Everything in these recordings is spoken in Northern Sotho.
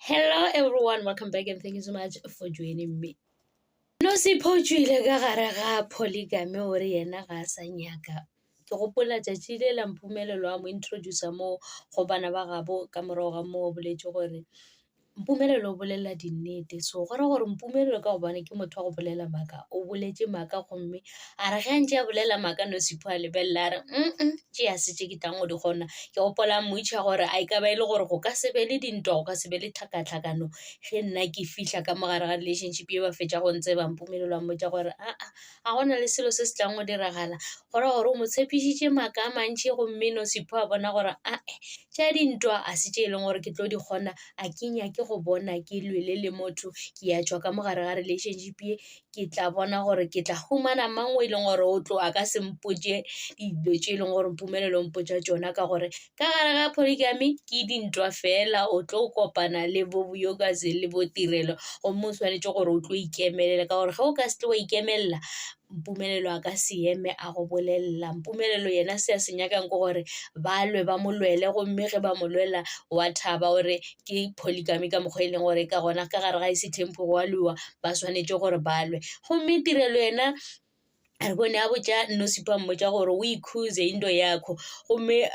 Hello everyone, welcome back and thank you so much for joining me. No Nosipho o tswile ka gare ga polygamy ore yena ga a sa nyaka. Ke gopola tšatši le la Mphumelelo a mo introducer mo go bana ba gabo ka morago ga moo o boletse gore Mphumelelo o bolela dinnete. So gore Mphumelelo ka gobane ke motho wa go bolela maaka o boletse maaka gomme a re ge ntse a bolela maaka Nosipho a lebelela a re tše a se tše ke tlang go di gona. Ke gopola mmoitšha gore a ika ba e le gore go ka se be le dintwa, go ka se be le tlhakatlhakano ge nna ke fihla ka mogare ga relationship e ba fetša go ntse ba Mphumelelo a mmotša gore a gona le selo se se tlang go diragala gore o mo tshepišitše maaka a mantšhi gomme Nosipho a bona gore tša dintwa a se tše e leng gore ke tlo di kgona a ke nyake go bona ke lwele le motho ke ya tšwa ka mogare ga relationship e ke tla bona gore ke tla humana mang o e leng gore o tlo a ka se mpotše dilo tše e leng gore Mphumelelo mpotša tšona ka gore ka gare ga polygamy ke dintwa fela o tlo kopana le bo Vuyokazi le bo Tirelo gomme o tshwanetse gore o tlo ikemelela ka gore ge o ka se tlo wa ikemelela Mphumelelo a ka se eme a go bolelela. Mphumelelo yena se a se nyakang ke gore ba lwe ba mo lwele gomme ge ba mo lwela wa thaba gore ke polygamy ka mokgwa e leng gore ka gona ka gare ga ise tempo wa lwa ba swanetše gore ba lwe gomme Tirelo yena re bone a botša Nosipho a mmotša gore o ikhuze into yakho gomme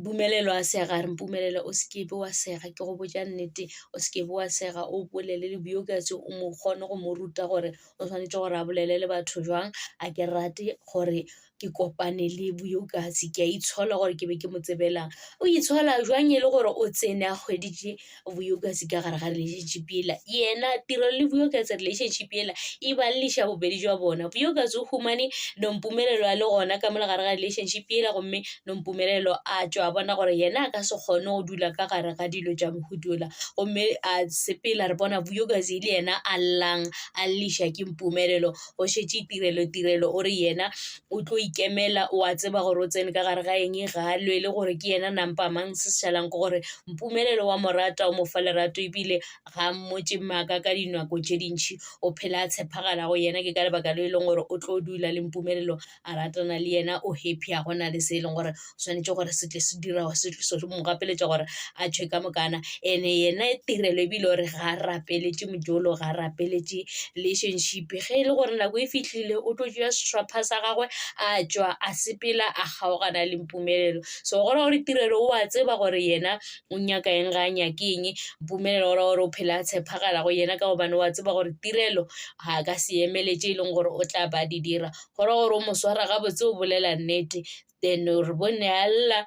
Mpumelelo a sega re Mphumelelo o sekebe wa sega ke go botša nnete o sekebe wa sega o bolele le Vuyokazi o mo kgone go mo ruta gore o tshwanetse gore a bolele le batho jwang a ke rate gore ke kopane le Vuyokazi ke a itshola gore ke be ke mo tsebelang o itshola jwang e le gore o tsene a kgweditše Vuyokazi ka gare ga relationship ela yena Tirelo le Vuyokazi relationship ela e ba liša bobedi jwa bona. Vuyokazi o humane no Mphumelelo a le gona ka mola gare ga relationship ela gomme no Mphumelelo a tšwa bona gore yena a ka se kgone go dula ka gare ga dilo tša mohudola gomme a sepela re bona Vuyokazi le yena a llang a liša ke Mphumelelo go šetše Tirelo o re yena o tlo ikemela o a tseba gore o tsene ka gare ga eng ga a lwele gore ke yena nampa mang se šalang ke gore Mphumelelo wa morata o mo fa lerato ebile ga mmotše maaka ka dinako tše dintšhi o phela a tshepagala go yena ke ka lebaka le e leng gore o tlo dula le Mphumelelo a ratana le yena o happy a gona le se e leng gore o swanetše gore se tle se dirago se mo gapeletša gore a tšhwe ka mokana ene yena Tirelo ebile gore ga a rapeletše mojolo ga a rapeletše relationship ge e le gore nako e fihlile o tlo tšea strapper sa gagwe a tšwa a sepela a kgaogana le Mphumelelo so gore Tirelo o a tseba gore yena o nyaka eng ga a nyake eng Mphumelelo gore o phela a tshepagala go yena ka gobane wa tseba gore Tirelo ga ka se emeletše e leng gore o tla ba di dira gore o mo swara gabotse o bolela nnete then re bone a lla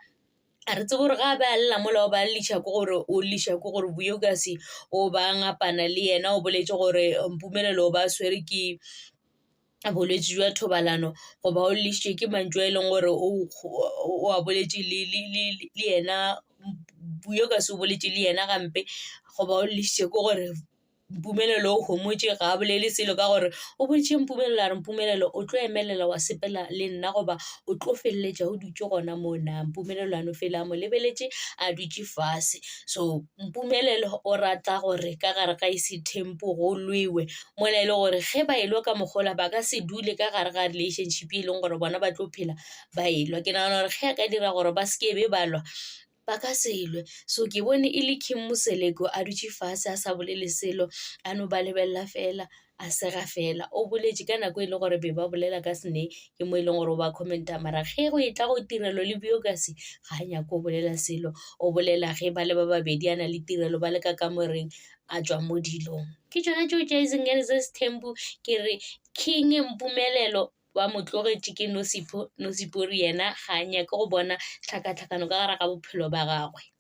a re tse gore ga ba lla mola o ba liša ke gore o liša ke gore Vuyokazi o ba ngapana le yena o boletse gore Mphumelelo o ba swere ke bolwetse jwa thobalano goba o lišitše ke mantšu a e leng gore o a boletse le yena Vuyokazi o boletse le yena gampe goba o lišitše ke gore Mphumelelo o homotše ga a bolele selo ka gore o boditše Mphumelelo a re Mphumelelo o tlo emelela wa sepela le nna goba o tlo feleletša o dutše gona mo na Mphumelelo a no fela a mo lebeletše a dutše fase so Mphumelelo o rata gore ka gare ga ise tempo go lwewe mola e le gore ge ba elwa ka mogola ba ka se dule ka gare ga relationship e leng gore bona ba tlo phela ba elwa ke nagana gore ge a ka dira gore ba sekebe ba lwa ba ka selwe so ke bone e le Kim Moseleko a dutše fase a sa bolele selo a no ba lebelela fela a sega fela o boletše ka nako e le gore be ba bolela ka sene ke mo e leng gore o ba commenta mara ge go e tla go Tirelo le Vuyokazi ga a nyake o bolela selo o bolela ge ba le ba babedi a na le Tirelo ba le ka kamoreng a tšwa mo dilong ke tšona tšeo tša isengene se Sethembu ke re King Mphumelelo wa mo tlogetše ke Nosipho re yena ga a nyake go bona tlhakatlhakano ka gare ga bophelo ba gagwe.